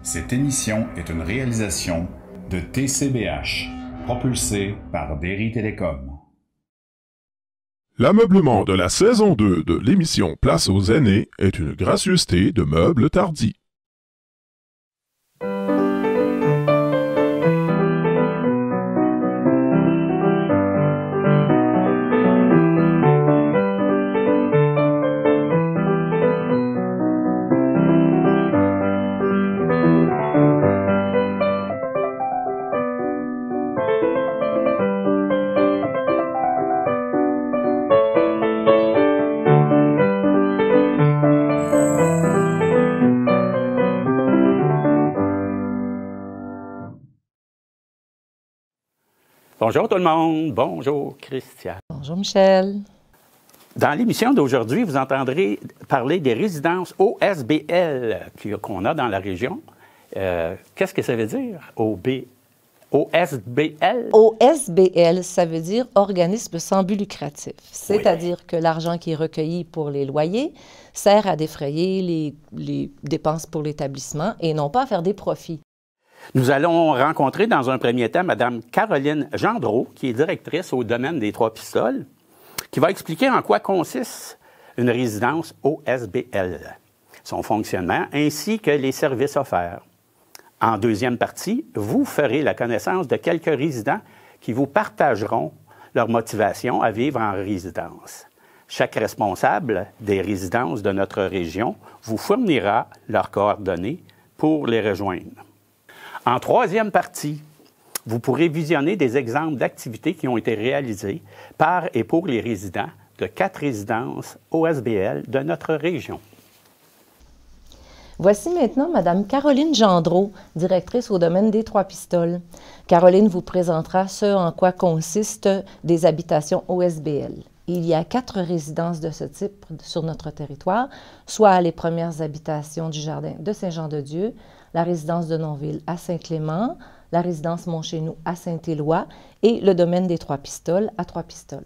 Cette émission est une réalisation de TCBH, propulsée par Derry Télécom. L'ameublement de la saison 2 de l'émission Place aux aînés est une gracieuseté de Meubles Tardy. Bonjour tout le monde, bonjour Christian. Bonjour Michel. Dans l'émission d'aujourd'hui, vous entendrez parler des résidences OSBL qu'on a dans la région. Qu'est-ce que ça veut dire, OSBL? OSBL, ça veut dire organisme sans but lucratif. C'est-à-dire que l'argent qui est recueilli pour les loyers sert à défrayer les dépenses pour l'établissement et non pas à faire des profits. Nous allons rencontrer dans un premier temps Mme Caroline Gendreau, qui est directrice au domaine des Trois-Pistoles, qui va expliquer en quoi consiste une résidence OSBL, son fonctionnement ainsi que les services offerts. En deuxième partie, vous ferez la connaissance de quelques résidents qui vous partageront leur motivation à vivre en résidence. Chaque responsable des résidences de notre région vous fournira leurs coordonnées pour les rejoindre. En troisième partie, vous pourrez visionner des exemples d'activités qui ont été réalisées par et pour les résidents de 4 résidences OSBL de notre région. Voici maintenant Mme Caroline Gendreau, directrice au domaine des Trois-Pistoles. Caroline vous présentera ce en quoi consistent des habitations OSBL. Il y a 4 résidences de ce type sur notre territoire, soit les premières habitations du jardin de Saint-Jean-de-Dieu, la résidence de Nonville à Saint-Clément, la résidence Montchénoux à Saint-Éloi et le domaine des Trois-Pistoles à Trois-Pistoles.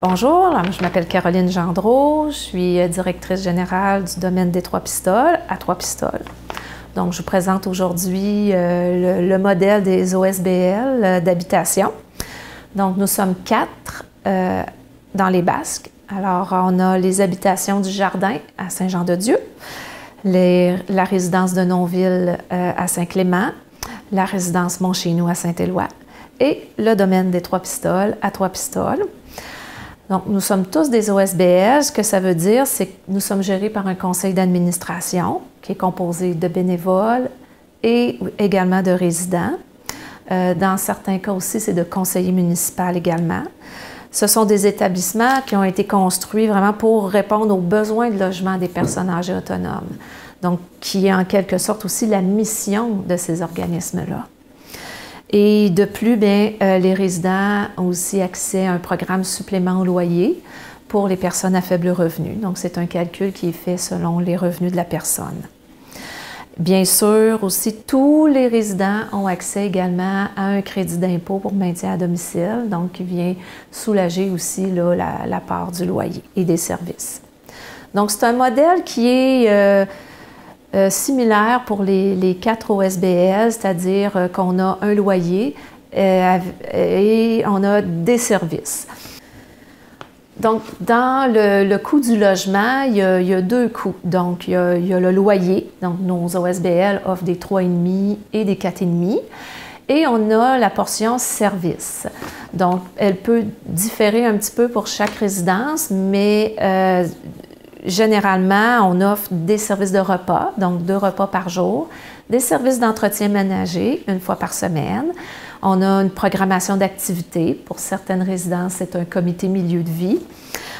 Bonjour, je m'appelle Caroline Gendreau, je suis directrice générale du domaine des Trois-Pistoles à Trois-Pistoles. Donc, je vous présente aujourd'hui le modèle des OSBL d'habitation. Donc, nous sommes 4 dans les Basques. Alors, on a les habitations du jardin à Saint-Jean-de-Dieu, la résidence de Nonville à Saint-Clément, la résidence Montchénoux à Saint-Éloi et le domaine des Trois-Pistoles à Trois-Pistoles. Donc, nous sommes tous des OSBL. Ce que ça veut dire, c'est que nous sommes gérés par un conseil d'administration qui est composé de bénévoles et également de résidents. Dans certains cas aussi, c'est de conseillers municipaux également. Ce sont des établissements qui ont été construits vraiment pour répondre aux besoins de logement des personnes âgées autonomes. Donc, qui est en quelque sorte aussi la mission de ces organismes-là. Et de plus, les résidents ont aussi accès à un programme supplément au loyer pour les personnes à faible revenu. Donc, c'est un calcul qui est fait selon les revenus de la personne. Bien sûr, aussi, tous les résidents ont accès également à un crédit d'impôt pour maintien à domicile, donc qui vient soulager aussi là, la part du loyer et des services. Donc, c'est un modèle qui est similaire pour les 4 OSBL, c'est-à-dire qu'on a un loyer et on a des services. Donc, dans le coût du logement, il y a 2 coûts. Donc, il y a le loyer. Donc, nos OSBL offrent des 3,5 et des 4,5. Et on a la portion service. Donc, elle peut différer un petit peu pour chaque résidence, mais généralement, on offre des services de repas, donc 2 repas par jour, des services d'entretien ménager 1 fois par semaine. On a une programmation d'activités. Pour certaines résidences, c'est un comité milieu de vie.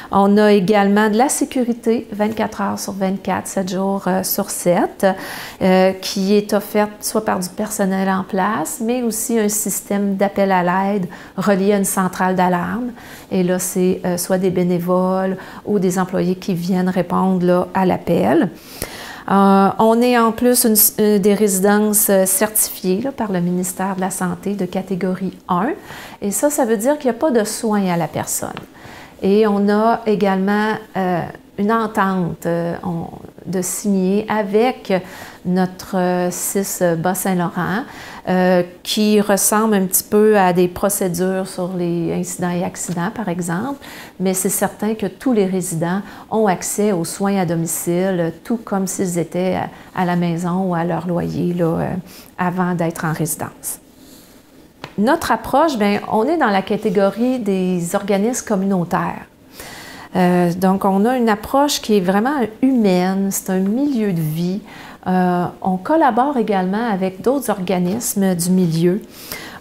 On a également de la sécurité 24 heures sur 24, 7 jours sur 7, qui est offerte soit par du personnel en place, mais aussi un système d'appel à l'aide relié à une centrale d'alarme. Et là, c'est soit des bénévoles ou des employés qui viennent répondre là, à l'appel. On est en plus des résidences certifiées là, par le ministère de la Santé de catégorie 1. Et ça veut dire qu'il n'y a pas de soins à la personne. Et on a également une entente de signer avec notre CIS Bas-Saint-Laurent, qui ressemble un petit peu à des procédures sur les incidents et accidents, par exemple, mais c'est certain que tous les résidents ont accès aux soins à domicile, tout comme s'ils étaient à la maison ou à leur loyer là, avant d'être en résidence. Notre approche, bien, on est dans la catégorie des organismes communautaires. Donc, on a une approche qui est vraiment humaine, c'est un milieu de vie. On collabore également avec d'autres organismes du milieu.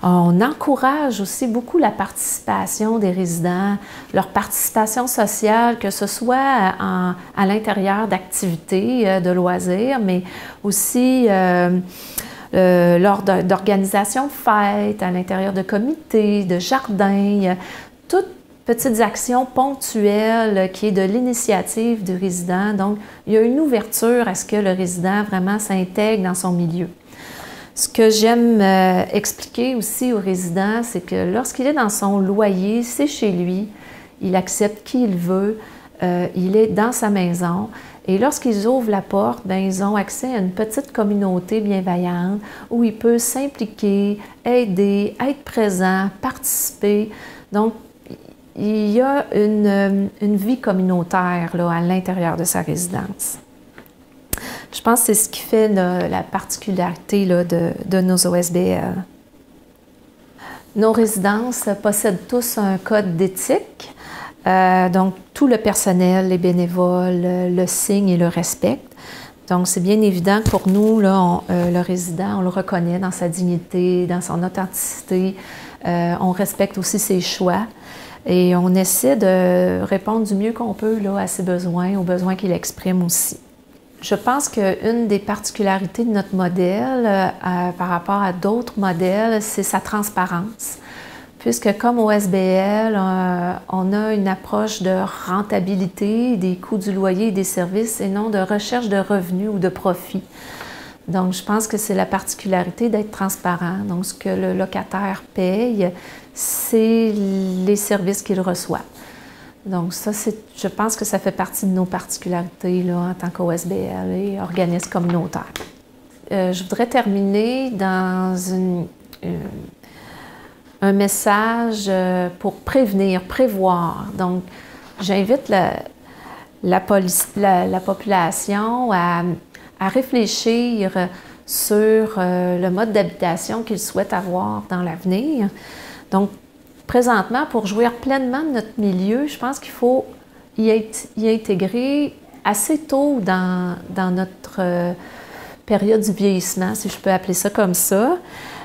On encourage aussi beaucoup la participation des résidents, leur participation sociale, que ce soit à l'intérieur d'activités, de loisirs, mais aussi lors d'organisations de fêtes, à l'intérieur de comités, de jardins, toutes petites actions ponctuelles qui est de l'initiative du résident. Donc, il y a une ouverture à ce que le résident vraiment s'intègre dans son milieu. Ce que j'aime expliquer aussi aux résidents, c'est que lorsqu'il est dans son loyer, c'est chez lui, il accepte qui il veut, il est dans sa maison. Et lorsqu'ils ouvrent la porte, bien, ils ont accès à une petite communauté bienveillante où il peut s'impliquer, aider, être présent, participer. Donc, il y a une vie communautaire là, à l'intérieur de sa résidence. Je pense que c'est ce qui fait la particularité là, de nos OSBL. Nos résidences possèdent tous un code d'éthique. Donc, tout le personnel, les bénévoles, le signe et le respectent. Donc, c'est bien évident que pour nous, là, le résident, on le reconnaît dans sa dignité, dans son authenticité. On respecte aussi ses choix et on essaie de répondre du mieux qu'on peut là, à ses besoins, aux besoins qu'il exprime aussi. Je pense qu'une des particularités de notre modèle par rapport à d'autres modèles, c'est sa transparence. Puisque comme OSBL, on a une approche de rentabilité des coûts du loyer et des services et non de recherche de revenus ou de profit. Donc, je pense que c'est la particularité d'être transparent. Donc, ce que le locataire paye, c'est les services qu'il reçoit. Donc, ça, je pense que ça fait partie de nos particularités là, en tant qu'OSBL et organisme communautaire. Je voudrais terminer dans un message pour prévenir, prévoir. Donc, j'invite la population à réfléchir sur le mode d'habitation qu'ils souhaitent avoir dans l'avenir. Donc, présentement, pour jouir pleinement de notre milieu, je pense qu'il faut y intégrer assez tôt dans notre période du vieillissement, si je peux appeler ça comme ça.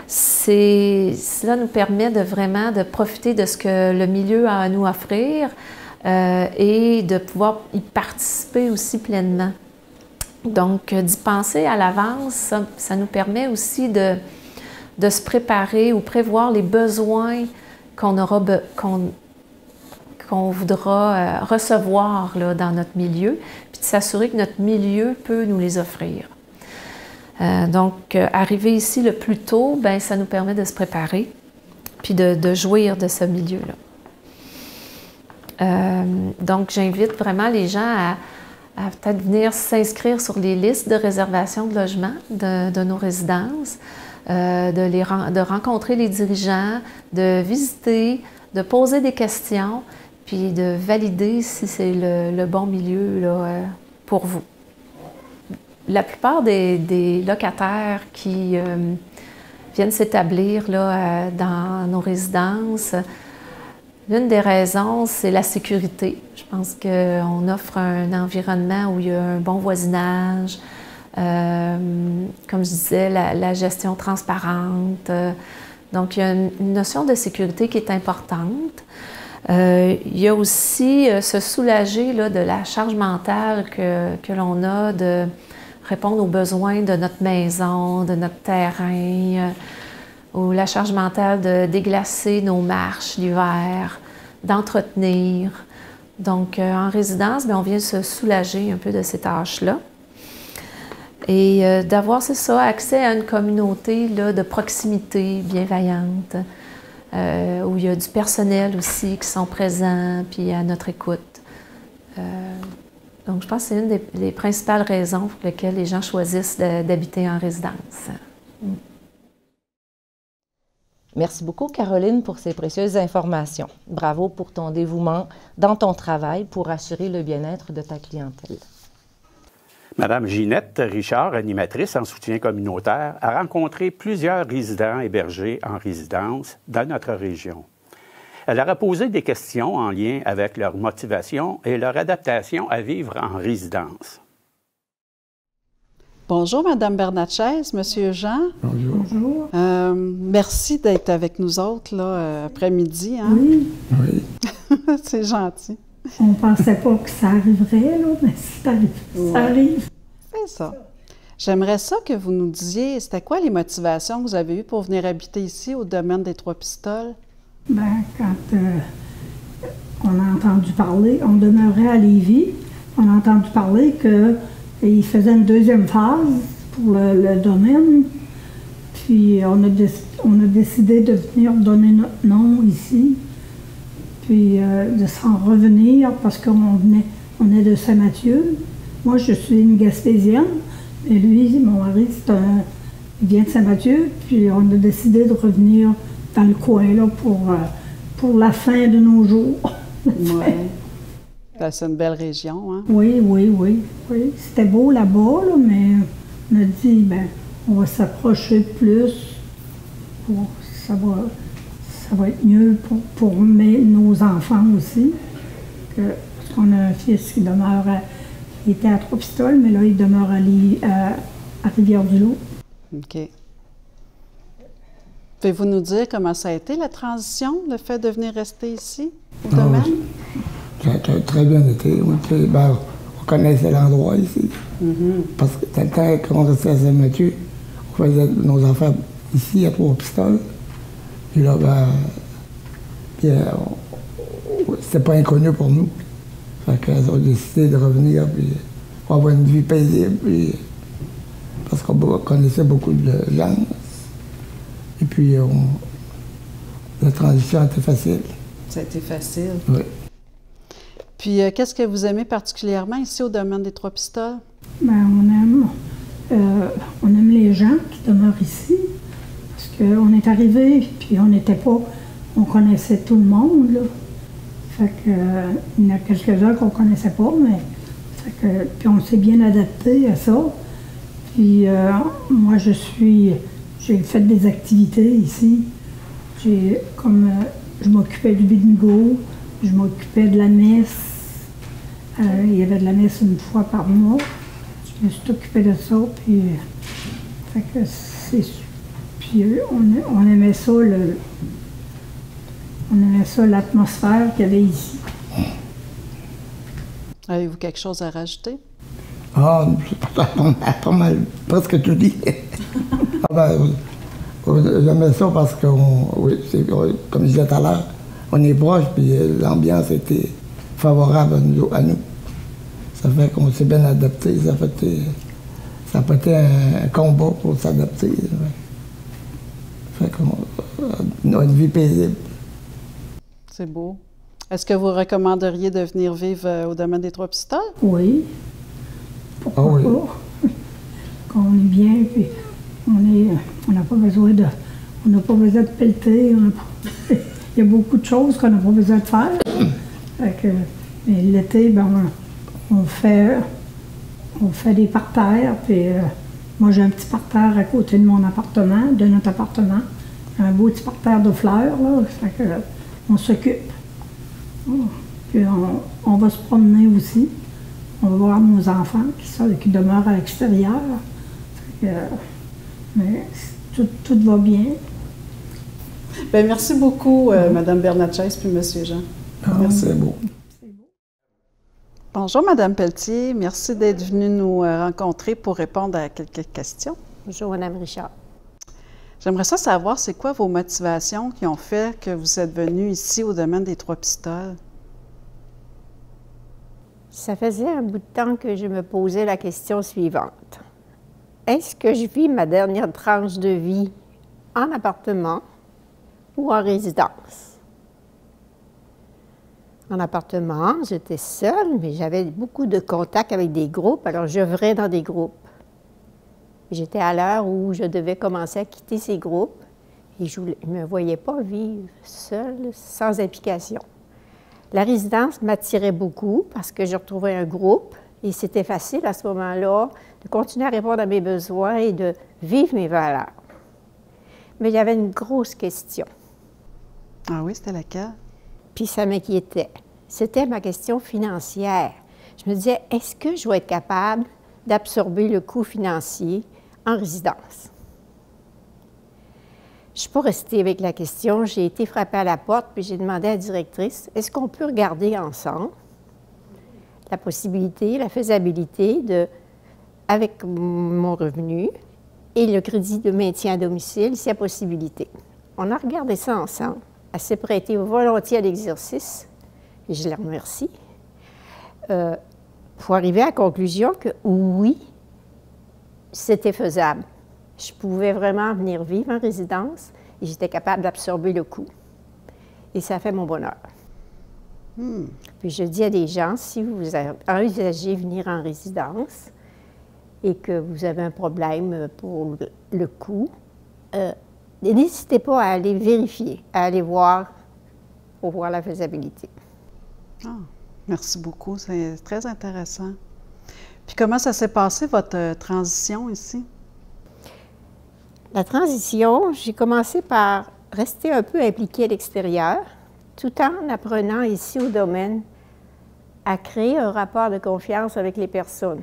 Cela nous permet vraiment de profiter de ce que le milieu a à nous offrir et de pouvoir y participer aussi pleinement. Donc, d'y penser à l'avance, ça nous permet aussi de se préparer ou prévoir les besoins qu'on voudra recevoir là, dans notre milieu, puis de s'assurer que notre milieu peut nous les offrir. Donc, arriver ici le plus tôt, bien, ça nous permet de se préparer, puis de jouir de ce milieu-là. Donc, j'invite vraiment les gens à peut-être venir s'inscrire sur les listes de réservation de logement de nos résidences, de rencontrer les dirigeants, de visiter, de poser des questions, puis de valider si c'est le bon milieu là, pour vous. La plupart des locataires qui viennent s'établir là, dans nos résidences, l'une des raisons, c'est la sécurité. Je pense qu'on offre un environnement où il y a un bon voisinage, comme je disais, la gestion transparente. Donc, il y a une notion de sécurité qui est importante. Il y a aussi se soulager là, de la charge mentale que l'on a de répondre aux besoins de notre maison, de notre terrain, ou la charge mentale de déglacer nos marches l'hiver, d'entretenir. Donc, en résidence, bien, on vient se soulager un peu de ces tâches-là. Et d'avoir, c'est ça, accès à une communauté là, de proximité bienveillante, où il y a du personnel aussi qui sont présents, puis à notre écoute. Donc, je pense que c'est une des principales raisons pour lesquelles les gens choisissent d'habiter en résidence. Merci beaucoup, Caroline, pour ces précieuses informations. Bravo pour ton dévouement dans ton travail pour assurer le bien-être de ta clientèle. Madame Ginette Richard, animatrice en soutien communautaire, a rencontré plusieurs résidents hébergés en résidence dans notre région. Elle leur a posé des questions en lien avec leur motivation et leur adaptation à vivre en résidence. Bonjour, Madame Bernatchez, Monsieur Jean. Bonjour. Bonjour. Merci d'être avec nous autres là, après-midi. Hein? Oui. Oui. C'est gentil. On ne pensait pas que ça arriverait, là, mais ça arrive. Ouais. Ça arrive. C'est ça. J'aimerais ça que vous nous disiez, c'était quoi les motivations que vous avez eues pour venir habiter ici, au domaine des Trois-Pistoles? Ben, quand on a entendu parler, on demeurait à Lévis, on a entendu parler qu'il faisait une deuxième phase pour le domaine, puis on a décidé de venir donner notre nom ici, puis de s'en revenir parce qu'on est de Saint-Mathieu. Moi, je suis une Gaspésienne, mais lui, mon mari, il vient de Saint-Mathieu, puis on a décidé de revenir dans le coin là, pour la fin de nos jours. Ouais. Ben, c'est une belle région, hein? Oui. C'était beau là-bas, là, mais on a dit, ben, on va s'approcher plus. Ça va être mieux pour nos enfants aussi. Parce qu'on a un fils qui demeure il était à Trois-Pistoles, mais là, il demeure à Rivière-du-Loup. OK. Pouvez-vous nous dire comment ça a été, la transition, le fait de venir rester ici, au domaine? Ça a très bien été. Ben, on connaissait l'endroit ici. Parce que tout le temps qu'on restait à Saint-Mathieu, on faisait nos affaires ici, à Trois-Pistoles. Puis là, c'était pas inconnu pour nous. Fait qu'on a décidé de revenir, puis pour avoir une vie paisible, puis parce qu'on connaissait beaucoup de gens. Et puis, la transition était facile. Ça a été facile. Oui. Puis, qu'est-ce que vous aimez particulièrement ici au domaine des Trois-Pistoles? Ben, on aime les gens qui demeurent ici. Parce qu'on est arrivé, puis on connaissait tout le monde, là. Fait que, il y en a quelques-uns qu'on ne connaissait pas, mais puis on s'est bien adapté à ça. Puis moi, j'ai fait des activités ici. Je m'occupais du bingo, je m'occupais de la messe. Il y avait de la messe une fois par mois. Je me suis occupée de ça, puis fait que puis on aimait ça, l'atmosphère qu'il y avait ici. Avez-vous quelque chose à rajouter? Ah, pas mal, presque tout dit. J'aimais ça parce que, comme je disais tout à l'heure, on est proche, puis l'ambiance était favorable à nous. Ça fait qu'on s'est bien adapté, ça n'a pas été un combat pour s'adapter. Ça fait qu'on a une vie paisible. C'est beau. Est-ce que vous recommanderiez de venir vivre au domaine des Trois-Pistoles? Oui. Pourquoi pas? Qu'on est bien, puis on n'a pas besoin de pelleter. Il y a beaucoup de choses qu'on n'a pas besoin de faire. Mais l'été, ben, on fait des parterres, puis moi j'ai un petit parterre à côté de mon appartement, de notre appartement. Un beau petit parterre de fleurs, là. Fait que, on s'occupe. Puis on va se promener aussi. On va voir nos enfants qui demeurent à l'extérieur. Mais tout va bien. Bien, merci beaucoup, Mme Bernatchez puis M. Jean. C'est beau. Bonjour, Mme Pelletier. Merci d'être venue nous rencontrer pour répondre à quelques questions. Bonjour, Mme Richard. J'aimerais ça savoir, c'est quoi vos motivations qui ont fait que vous êtes venue ici au domaine des Trois-Pistoles? Ça faisait un bout de temps que je me posais la question suivante. Est-ce que je vis ma dernière tranche de vie en appartement ou en résidence? en appartement, j'étais seule, mais j'avais beaucoup de contacts avec des groupes, alors j'œuvrais dans des groupes. J'étais à l'heure où je devais commencer à quitter ces groupes et je ne me voyais pas vivre seule, sans implication. La résidence m'attirait beaucoup parce que je retrouvais un groupe et c'était facile à ce moment-là de continuer à répondre à mes besoins et de vivre mes valeurs. Mais il y avait une grosse question. Ah oui, c'était laquelle? Puis ça m'inquiétait. C'était ma question financière. Je me disais, est-ce que je vais être capable d'absorber le coût financier en résidence? Je ne suis pas restée avec la question. J'ai été frappée à la porte, puis j'ai demandé à la directrice, est-ce qu'on peut regarder ensemble la possibilité, la faisabilité de, avec mon revenu et le crédit de maintien à domicile, s'il y a possibilité. On a regardé ça ensemble. Elle s'est prêtée volontiers à l'exercice, et je la remercie, pour arriver à la conclusion que oui, c'était faisable. Je pouvais vraiment venir vivre en résidence et j'étais capable d'absorber le coût. Et ça a fait mon bonheur. Puis je dis à des gens, si vous envisagez venir en résidence et que vous avez un problème pour le coût, n'hésitez pas à aller vérifier, à aller voir pour voir la faisabilité. Ah, merci beaucoup, c'est très intéressant. Puis comment ça s'est passé, votre transition ici? La transition, j'ai commencé par rester un peu impliquée à l'extérieur, tout en apprenant ici au domaine à créer un rapport de confiance avec les personnes,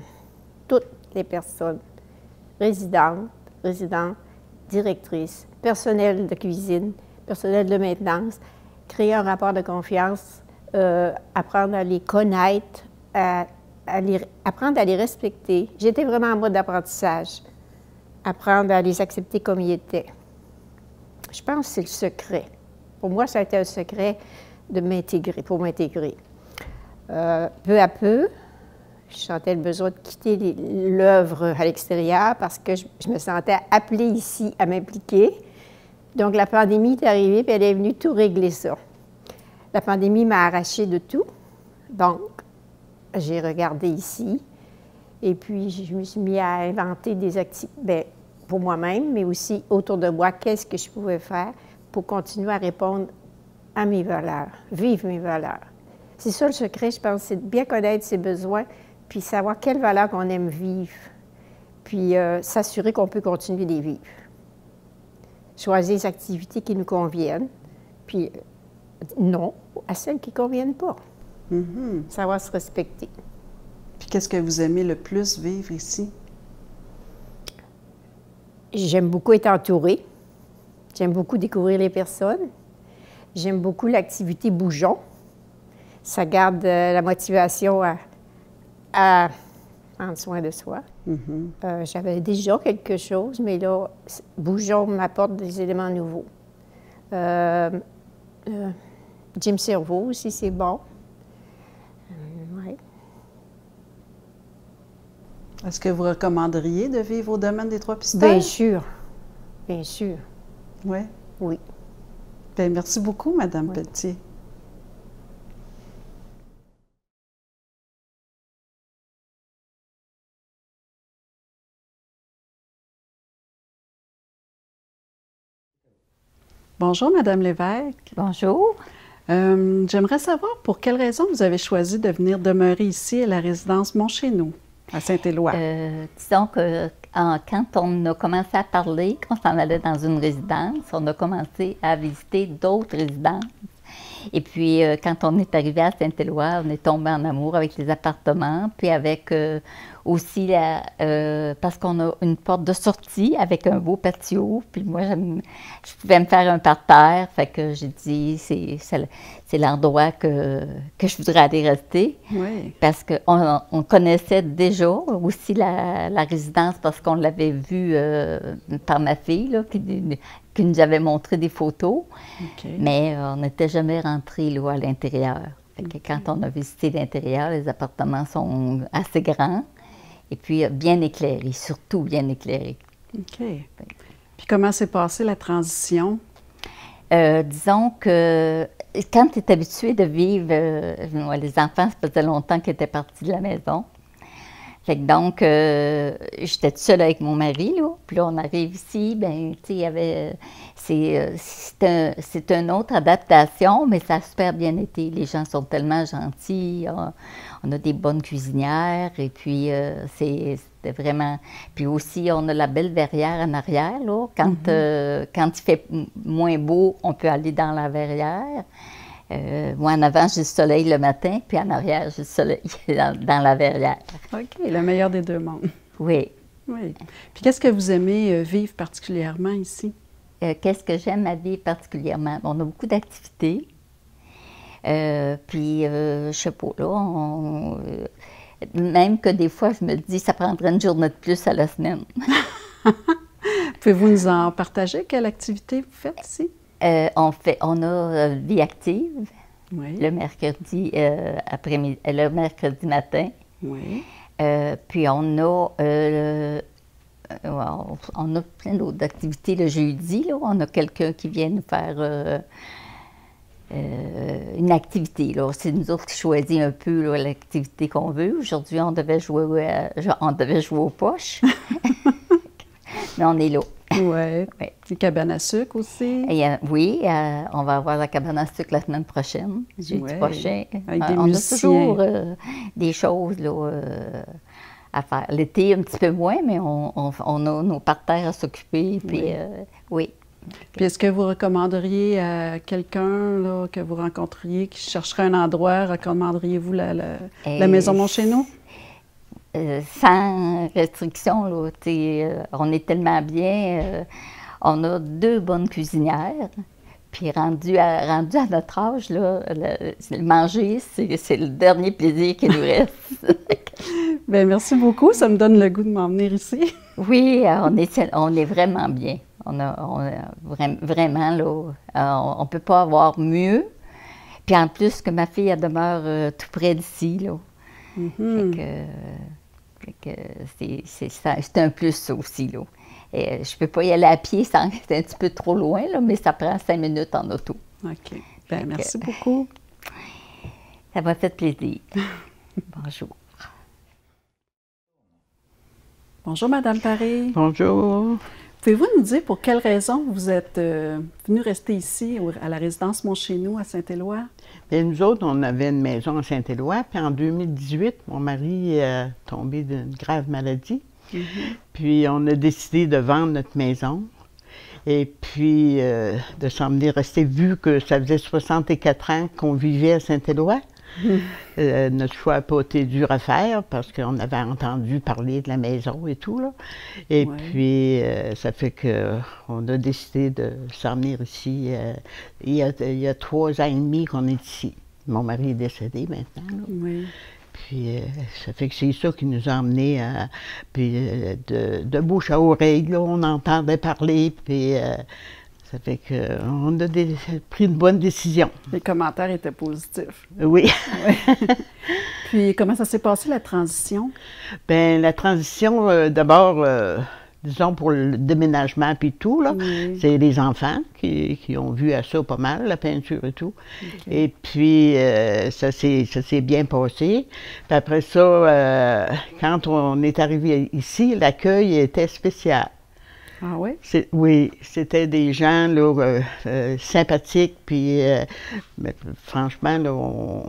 toutes les personnes, résidents, directrices, personnel de cuisine, personnel de maintenance, créer un rapport de confiance, apprendre à les connaître, apprendre à les respecter. J'étais vraiment en mode d'apprentissage, apprendre à les accepter comme ils étaient. Je pense que c'est le secret. Pour moi, ça a été un secret de m'intégrer, pour m'intégrer. Peu à peu, je sentais le besoin de quitter l'œuvre à l'extérieur parce que je me sentais appelée ici à m'impliquer. Donc, la pandémie est arrivée et elle est venue tout régler ça. La pandémie m'a arrachée de tout. Donc, j'ai regardé ici et puis je me suis mis à inventer des activités pour moi-même, mais aussi autour de moi, qu'est-ce que je pouvais faire pour continuer à répondre à mes valeurs, vivre mes valeurs. C'est ça le secret, je pense, c'est de bien connaître ses besoins, puis savoir quelles valeurs qu'on aime vivre, puis s'assurer qu'on peut continuer de les vivre. Choisir les activités qui nous conviennent, puis non à celles qui ne conviennent pas. Savoir se respecter. Puis qu'est-ce que vous aimez le plus vivre ici? J'aime beaucoup être entourée. J'aime beaucoup découvrir les personnes. J'aime beaucoup l'activité bougeon. Ça garde la motivation à prendre soin de soi. J'avais déjà quelque chose, mais là, bougeon m'apporte des éléments nouveaux. Gym cerveau aussi, c'est bon. Ouais. Est-ce que vous recommanderiez de vivre au domaine des Trois-Pistoles? Bien sûr. Bien sûr. Oui? Oui. Bien, merci beaucoup, Mme Pelletier. Bonjour, Mme Lévesque. Bonjour. J'aimerais savoir pour quelle raison vous avez choisi de venir demeurer ici à la résidence Montchénou, à Saint-Éloi. Disons que quand on a commencé à parler, qu'on s'en allait dans une résidence, on a commencé à visiter d'autres résidences. Et puis, quand on est arrivé à Saint-Éloi, on est tombé en amour avec les appartements, puis avec aussi, parce qu'on a une porte de sortie avec un beau patio, puis moi, je pouvais me faire un parterre, fait que j'ai dit, c'est l'endroit que je voudrais aller rester, oui. Parce qu'on connaissait déjà aussi la résidence, parce qu'on l'avait vue par ma fille, là, qui nous avait montré des photos, okay. Mais on n'était jamais rentré là, à l'intérieur. Quand on a visité l'intérieur, les appartements sont assez grands et puis bien éclairés, surtout bien éclairés. OK. Puis comment s'est passée la transition? Disons que quand tu es habitué de vivre, moi, les enfants, ça faisait longtemps qu'ils étaient partis de la maison. Fait que donc, j'étais toute seule avec mon mari, là. Puis là, on arrive ici, bien, tu sais, il y avait... C'est une autre adaptation, mais ça a super bien été. Les gens sont tellement gentils. On a des bonnes cuisinières, et puis c'était vraiment... Puis aussi, on a la belle verrière en arrière, là. Quand il fait moins beau, on peut aller dans la verrière. Moi, en avant, j'ai le soleil le matin, puis en arrière, j'ai le soleil dans la verrière. OK, le meilleur des deux mondes. Oui. Oui. Puis qu'est-ce que vous aimez vivre particulièrement ici? Qu'est-ce que j'aime à vivre particulièrement? On a beaucoup d'activités. Puis, je sais pas, là, même que des fois, je me dis, ça prendrait une journée de plus à la semaine. Pouvez-vous nous en partager? Quelle activité vous faites ici? On a vie active, oui. Le mercredi après-midi, le mercredi matin. Oui. Puis on a plein d'autres activités le jeudi. Là. On a quelqu'un qui vient nous faire une activité. C'est nous autres qui choisissons un peu l'activité qu'on veut. Aujourd'hui, on devait jouer aux poches. Mais on est là. Oui. Une cabane à sucre aussi. Oui, on va avoir la cabane à sucre la semaine prochaine, jeudi prochain. Avec des on musiciens. a toujours des choses là, à faire. L'été, un petit peu moins, mais on a nos parterres à s'occuper. Puis, oui. Puis est-ce que vous recommanderiez à quelqu'un là, que vous rencontriez qui chercherait un endroit, recommanderiez-vous la Maison Montchénault? Sans restriction, là, on est tellement bien. On a 2 bonnes cuisinières. Puis rendu à notre âge, là, manger, c'est le dernier plaisir qui nous reste. Bien, merci beaucoup. Ça me donne le goût de m'en venir ici. Oui, on est vraiment bien. Vraiment, là, on ne peut pas avoir mieux. Puis en plus que ma fille, elle demeure tout près d'ici, là. C'est un plus, ça aussi, là. Et je ne peux pas y aller à pied, c'est un petit peu trop loin, là, mais ça prend 5 minutes en auto. OK. Bien, merci beaucoup. Ça m'a fait plaisir. Bonjour. Bonjour, Madame Paré. Bonjour. Pouvez-vous nous dire pour quelles raisons vous êtes venue rester ici, à la résidence Montchénault, à Saint-Éloi? Bien, nous autres, on avait une maison à Saint-Éloi, puis en 2018, mon mari est tombé d'une grave maladie. Puis on a décidé de vendre notre maison et puis de s'en venir rester, vu que ça faisait 64 ans qu'on vivait à Saint-Éloi. Notre choix n'a pas été dur à faire parce qu'on avait entendu parler de la maison et tout, là. Et puis, ça fait qu'on a décidé de s'en venir ici. Il y a 3 ans et demi qu'on est ici. Mon mari est décédé maintenant, là. Oui. Puis, ça fait que c'est ça qui nous a emmenés de bouche à oreille, là, on entendait parler, puis ça fait qu'on a pris une bonne décision. Les commentaires étaient positifs. Oui. Puis, comment ça s'est passé, la transition? Bien, la transition, d'abord, disons pour le déménagement puis tout, là, c'est les enfants qui ont vu à ça pas mal, la peinture et tout. Et puis, ça s'est bien passé. Puis après ça, quand on est arrivé ici, l'accueil était spécial. Ah oui? Oui, c'était des gens là, sympathiques, puis franchement, là,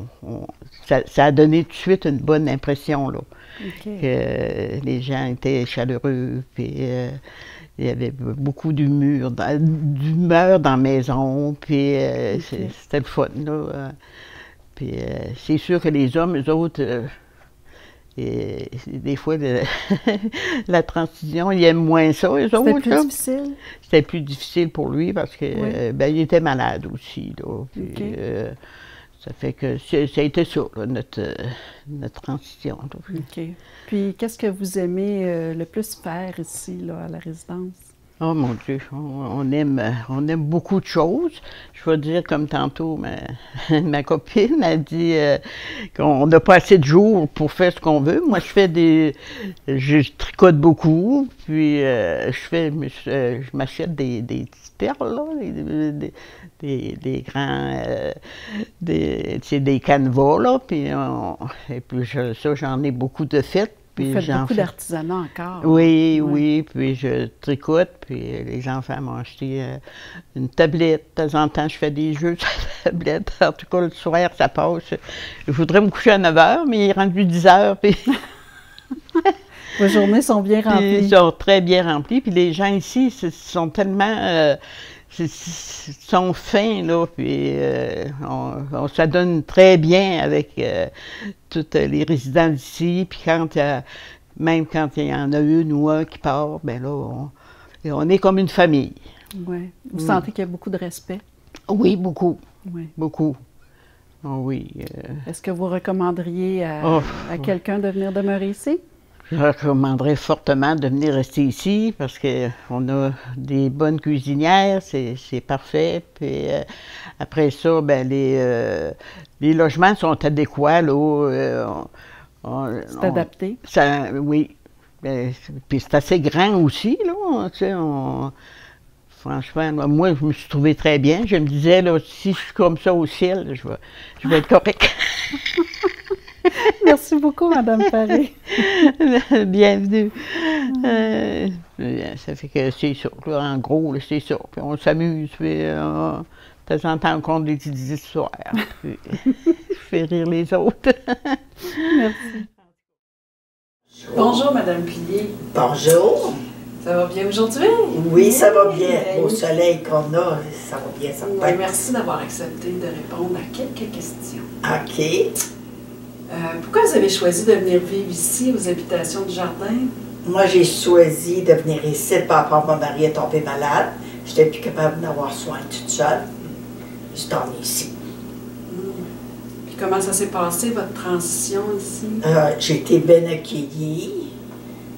ça a donné tout de suite une bonne impression, là. Que les gens étaient chaleureux, puis il y avait beaucoup d'humeur dans la maison, puis c'était le fun, là. Puis c'est sûr que les hommes, eux autres, et des fois, la transition, ils aiment moins ça, eux autres. C'était plus difficile? C'était plus difficile pour lui parce que ben, il était malade aussi, là. Puis, ça fait que ça a été ça, là, notre transition. Là. OK. Puis, qu'est-ce que vous aimez le plus faire ici, là, à la résidence? Oh mon Dieu, on aime beaucoup de choses. Je vais dire, comme tantôt, ma copine a dit qu'on n'a pas assez de jours pour faire ce qu'on veut. Moi, je tricote beaucoup, puis je m'achète des petites perles, là, des grands, des canevas, là, et puis ça, j'en ai beaucoup de faites. Vous faites beaucoup d'artisanat encore. Oui, oui, puis je tricote, puis les enfants m'ont acheté une tablette. De temps en temps, je fais des jeux sur la tablette. En tout cas, le soir, ça passe. Je voudrais me coucher à 9 h, mais il est rendu 10 h, puis... Vos journées sont bien remplies. Ils sont très bien remplies, puis les gens ici sont tellement... sont fins, là, puis on s'adonne très bien avec tous les résidents d'ici, puis même quand il y en a une ou un qui part, ben là, on est comme une famille. Oui. Vous sentez qu'il y a beaucoup de respect? Oui, beaucoup. Oui. Beaucoup. Oh, oui. Est-ce que vous recommanderiez à quelqu'un de venir demeurer ici? Je recommanderais fortement de venir rester ici parce qu'on a des bonnes cuisinières, c'est parfait. Puis après ça, ben les logements sont adéquats. C'est adapté? Oui. Puis c'est assez grand aussi, là. Tu sais, franchement, moi, je me suis trouvée très bien. Je me disais, là, si je suis comme ça au ciel, je vais être correcte. Merci beaucoup, Mme Paré. Bienvenue. Ça fait que c'est ça. Là, en gros, c'est ça. Puis on s'amuse. Puis de temps en temps, on compte des petites histoires. Puis je fais rire les autres. Merci. Bonjour, Mme Pilier. Bonjour. Ça va bien aujourd'hui? Oui, ça va bien. Au soleil qu'on a, ça va bien, ça va bien. Merci d'avoir accepté de répondre à quelques questions. OK. Pourquoi vous avez choisi de venir vivre ici, aux habitations du jardin? Moi, j'ai choisi de venir ici par rapport à mon mari est tombé malade. Je n'étais plus capable d'avoir soin toute seule. Je suis emmenée ici. Puis comment ça s'est passé, votre transition ici? J'ai été bien accueillie.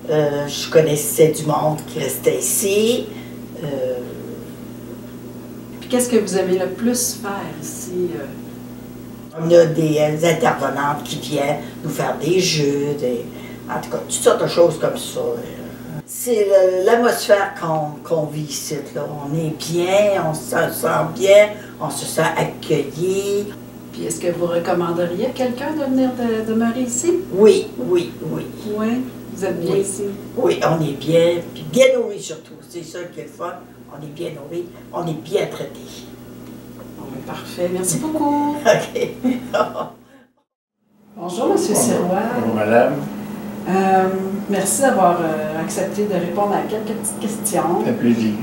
Je connaissais du monde qui restait ici. Puis qu'est-ce que vous aimez le plus faire ici? On a des intervenantes qui viennent nous faire des jeux, en tout cas, toutes sortes de choses comme ça. C'est l'atmosphère qu'on vit ici. Là. On est bien, on se sent bien, on se sent accueilli. Puis est-ce que vous recommanderiez à quelqu'un de venir demeurer ici? Oui, oui, oui. Oui? Vous êtes bien ici? Oui, on est bien, puis bien nourris surtout. C'est ça qui est le fun. On est bien nourris, on est bien traités. Parfait. Merci beaucoup. OK. Bonjour, M. Sirois. Bonjour, madame. Merci d'avoir accepté de répondre à quelques petites questions. Ça fait plaisir.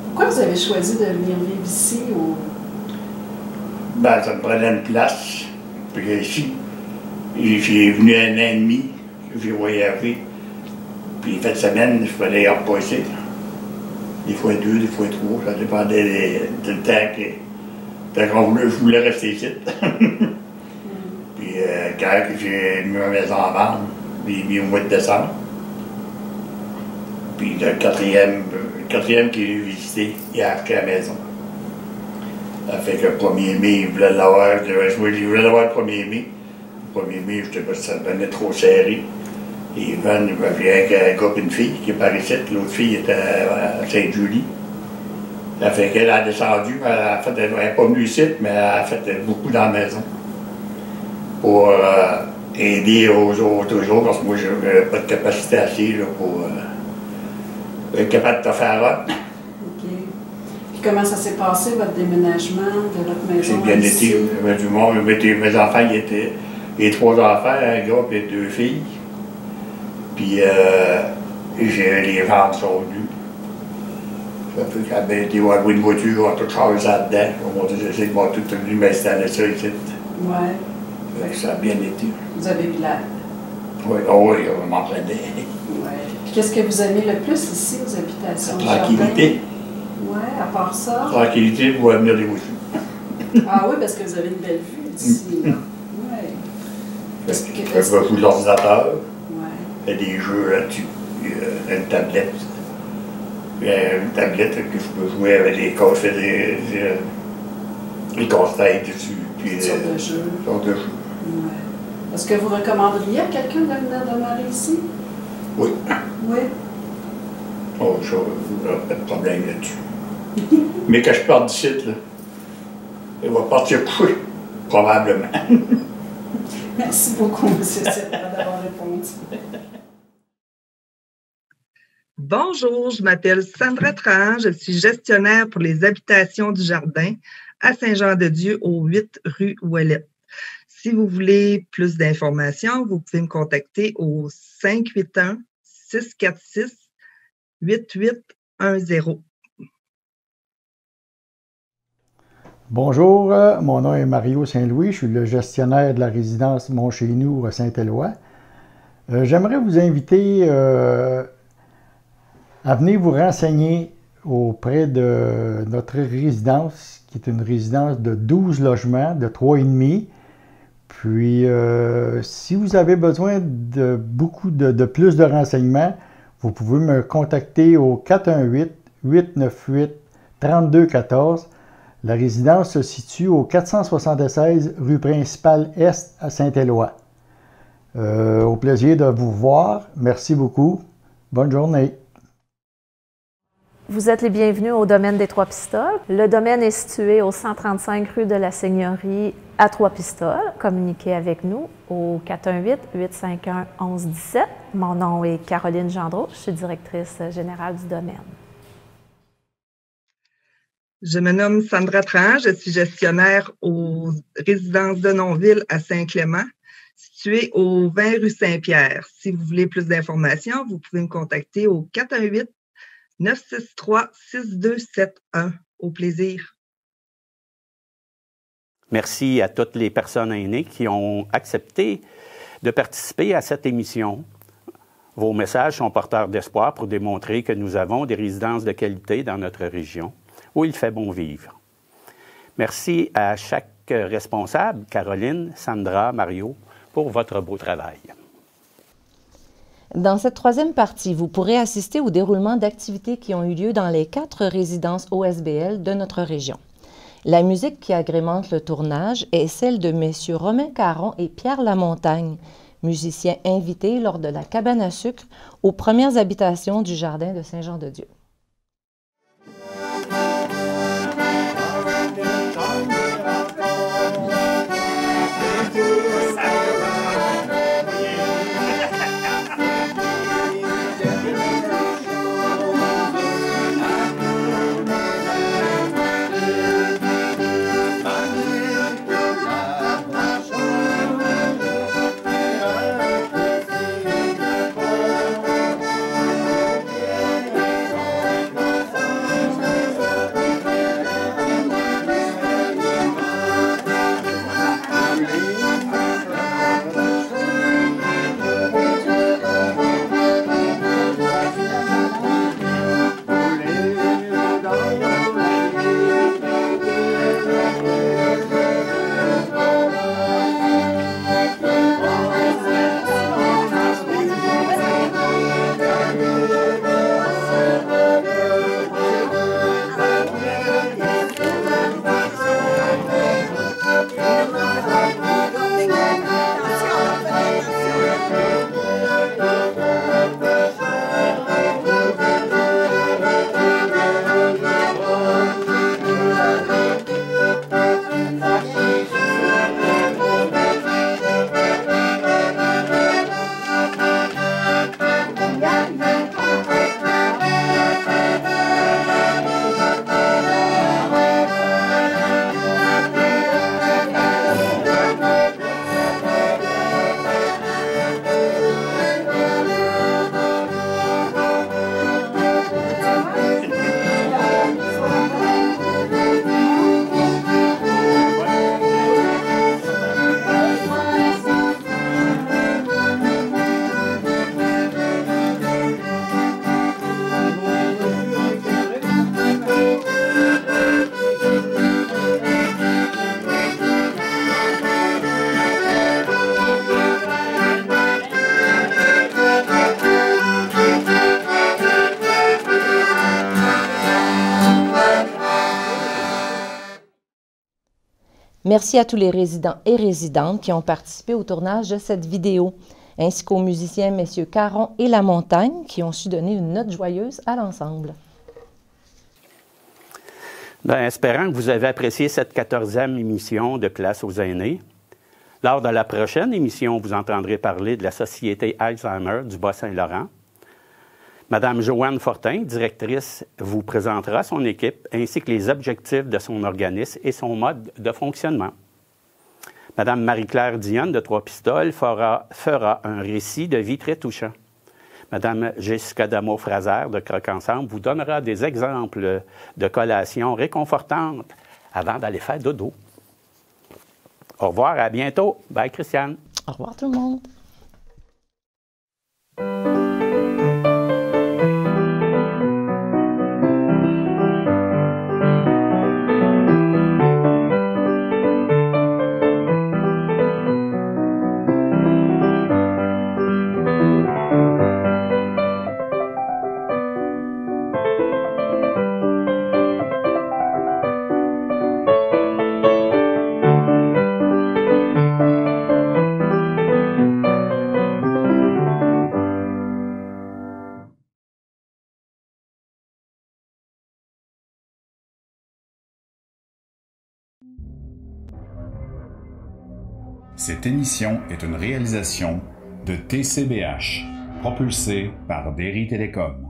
Pourquoi vous avez choisi de venir vivre ici? Ben, ça me prenait une place. Puis ici, j'ai venu 1 an et demi, j'ai voyagé. Puis, fin de semaine, je faisais repasser. Des fois 2, des fois 3, ça dépendait du temps que... je voulais rester ici. Puis quand j'ai mis ma maison en vente, j'ai mis au mois de décembre. Puis le quatrième qui est visité, il a acheté la maison. Ça fait que le 1er mai, il voulait l'avoir. Je voulais l'avoir le 1er mai. Le 1er mai, je ne sais pas si ça devenait trop serré. Et il vient avec un gars et une fille qui est par ici. L'autre fille était à Sainte-Julie. Ça fait qu'elle a descendu, elle n'est pas venue ici, mais elle a fait beaucoup dans la maison pour aider aux autres toujours, parce que moi, je n'avais pas de capacité assez là, pour être capable de te faire un. OK. Puis comment ça s'est passé, votre déménagement de votre maison? C'est bien été. J'avais du monde. Mes enfants, il y a 3 enfants, un gars et 2 filles. Puis les gens sont venus. Ça fait qu'à été voir une voiture, on a tout changé ça dedans. On va essayer de voir tout venu m'installer ça ici. Oui. Ça a bien été. Vous avez eu l'aide? Oui, oui, on m'entraînait. Oui. Puis qu'est-ce que vous aimez le plus ici, aux habitations? La tranquillité. Oui, à part ça. Tranquillité pour venir des voitures. Ah oui, parce que vous avez une belle vue d'ici. Oui. Je fais beaucoup d'ordinateur. Oui. Je fais des jeux là-dessus. Une tablette. une tablette que je peux jouer avec les cases, les casse-têtes dessus. Puis, Une sorte de jeu. Une sorte de jeu. Ouais. Est-ce que vous recommanderiez à quelqu'un de venir demeurer ici? Oui. Oui. Oh, ça, pas de problème là-dessus. Mais quand je pars d'ici, là, il va partir coucher, probablement. Merci beaucoup, M. Serra, d'avoir répondu. Bonjour, je m'appelle Sandra Trahan, je suis gestionnaire pour les habitations du jardin à Saint-Jean-de-Dieu, au 8 rue Ouellette. Si vous voulez plus d'informations, vous pouvez me contacter au 581-646-8810. Bonjour, mon nom est Mario Saint-Louis, je suis le gestionnaire de la résidence Mont-Chez-Nous à Saint-Éloi. J'aimerais vous inviter à venir vous renseigner auprès de notre résidence, qui est une résidence de 12 logements, de 3,5. Puis, si vous avez besoin de plus de renseignements, vous pouvez me contacter au 418-898-3214. La résidence se situe au 476 rue principale Est à Saint-Éloi. Au plaisir de vous voir. Merci beaucoup. Bonne journée. Vous êtes les bienvenus au domaine des Trois-Pistoles. Le domaine est situé au 135 rue de la Seigneurie à Trois-Pistoles. Communiquez avec nous au 418-851-1117. Mon nom est Caroline Gendreau, je suis directrice générale du domaine. Je me nomme Sandra Trahan, je suis gestionnaire aux résidences de Nonville à Saint-Clément, située au 20 rue Saint-Pierre. Si vous voulez plus d'informations, vous pouvez me contacter au 418-963-6271. Au plaisir. Merci à toutes les personnes aînées qui ont accepté de participer à cette émission. Vos messages sont porteurs d'espoir pour démontrer que nous avons des résidences de qualité dans notre région où il fait bon vivre. Merci à chaque responsable, Caroline, Sandra, Mario, pour votre beau travail. Dans cette troisième partie, vous pourrez assister au déroulement d'activités qui ont eu lieu dans les 4 résidences OSBL de notre région. La musique qui agrémente le tournage est celle de messieurs Romain Caron et Pierre Lamontagne, musiciens invités lors de la cabane à sucre aux premières habitations du jardin de Saint-Jean-de-Dieu. Merci à tous les résidents et résidentes qui ont participé au tournage de cette vidéo, ainsi qu'aux musiciens messieurs Caron et La Montagne qui ont su donner une note joyeuse à l'ensemble. Bien, espérant que vous avez apprécié cette 14e émission de Place aux aînés. Lors de la prochaine émission, vous entendrez parler de la Société Alzheimer du Bas-Saint-Laurent. Madame Joanne Fortin, directrice, vous présentera son équipe ainsi que les objectifs de son organisme et son mode de fonctionnement. Madame Marie-Claire Dionne de Trois-Pistoles fera un récit de vie très touchant. Madame Jessica Damo-Fraser de Croque-Ensemble vous donnera des exemples de collations réconfortantes avant d'aller faire dodo. Au revoir, à bientôt. Bye, Christiane. Au revoir tout le monde. Cette émission est une réalisation de TCBH, propulsée par Derry Télécom.